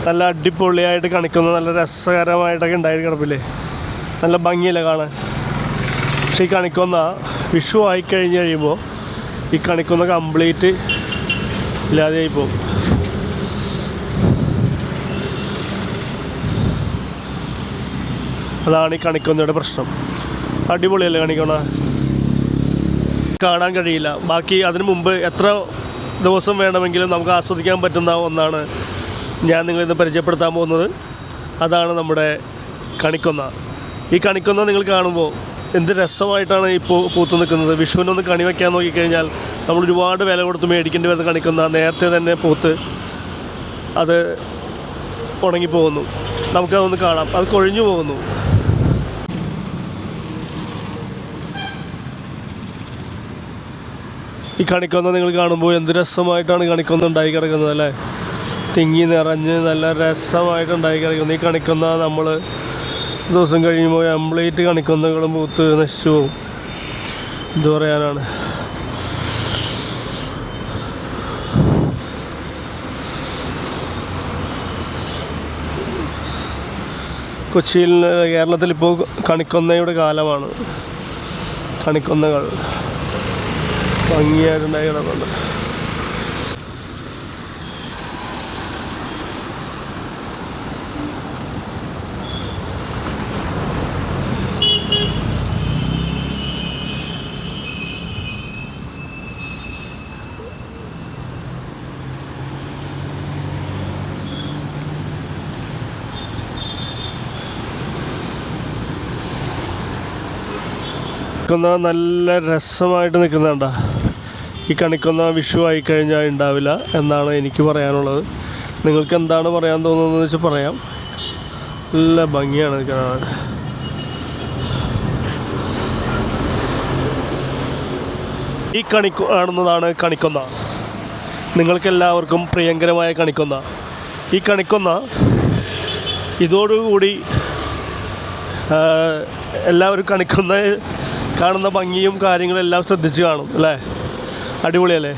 നല്ല അടിപൊളിയായിട്ട് കണിക്കുന്ന നല്ല രസകരമായിട്ടൊക്കെ ഉണ്ടായി കിടപ്പില്ലേ, നല്ല ഭംഗിയില്ല കാണാൻ. പക്ഷെ ഈ കണിക്കൊന്ന വിഷു ആയിക്കഴിഞ്ഞ് കഴിയുമ്പോൾ ഈ കണിക്കൊന്ന കംപ്ലീറ്റ് ഇല്ലാതെയായി പോകും. അതാണ് ഈ കണിക്കൊന്നയുടെ പ്രശ്നം. അടിപൊളിയല്ലേ കണിക്കൊന്ന, കാണാൻ കഴിയില്ല. ബാക്കി അതിനു മുമ്പ് എത്ര ദിവസം വേണമെങ്കിലും നമുക്ക് ആസ്വദിക്കാൻ പറ്റുന്ന ഒന്നാണ് ഞാൻ നിങ്ങളിന്ന് പരിചയപ്പെടുത്താൻ പോകുന്നത്. അതാണ് നമ്മുടെ കണിക്കൊന്ന. ഈ കണിക്കൊന്ന നിങ്ങൾ കാണുമ്പോൾ എന്ത് രസമായിട്ടാണ് ഇപ്പോൾ പൂത്തു നിൽക്കുന്നത്. വിഷുവിനൊന്ന് കണി വയ്ക്കാൻ നോക്കിക്കഴിഞ്ഞാൽ നമ്മൾ ഒരുപാട് വില കൊടുത്ത് മേടിക്കേണ്ടി വരുന്ന കണിക്കൊന്ന നേരത്തെ തന്നെ പൂത്ത് അത് ഉണങ്ങിപ്പോകുന്നു. നമുക്കതൊന്ന് കാണാം, അത് കൊഴിഞ്ഞു പോകുന്നു. ഈ കണിക്കൊന്ന നിങ്ങൾ കാണുമ്പോൾ എന്ത് രസമായിട്ടാണ് കണിക്കൊന്ന ഉണ്ടായി കിടക്കുന്നത് അല്ലേ, തിങ്ങി നിറഞ്ഞ് നല്ല രസമായിട്ട് ഉണ്ടായി കിടക്കുന്നത്. ഈ കണിക്കൊന്ന നമ്മൾ ദിവസം കഴിയുമ്പോൾ കംപ്ലീറ്റ് കണിക്കൊന്നകളും പൂത്ത് നശിച്ചു പോകും. എന്തു പറയാനാണ്. കൊച്ചിയിൽ കേരളത്തിലിപ്പോൾ കണിക്കൊന്നയുടെ കാലമാണ്. കണിക്കൊന്നകൾ ഭംഗിയായിട്ടുണ്ടായി കിടക്കുന്നുണ്ട്. കണിക്കൊന്ന നല്ല രസമായിട്ട് നിൽക്കുന്നുണ്ട. ഈ കണിക്കൊന്ന വിഷു ആയിക്കഴിഞ്ഞാൽ ഉണ്ടാവില്ല എന്നാണ് എനിക്ക് പറയാനുള്ളത്. നിങ്ങൾക്ക് എന്താണ് പറയാൻ തോന്നുന്നതെന്ന് വെച്ചാൽ പറയാം. നല്ല ഭംഗിയാണ് കാണാൻ. ഈ കാണുന്നതാണ് കണിക്കൊന്ന. നിങ്ങൾക്കെല്ലാവർക്കും പ്രിയങ്കരമായ കണിക്കൊന്ന. ഈ കണിക്കൊന്ന ഇതോടുകൂടി എല്ലാവരും കണിക്കൊന്ന കാണുന്ന ഭംഗിയും കാര്യങ്ങളെല്ലാം ശ്രദ്ധിച്ച് കാണും അല്ലേ. അടിപൊളിയല്ലേ.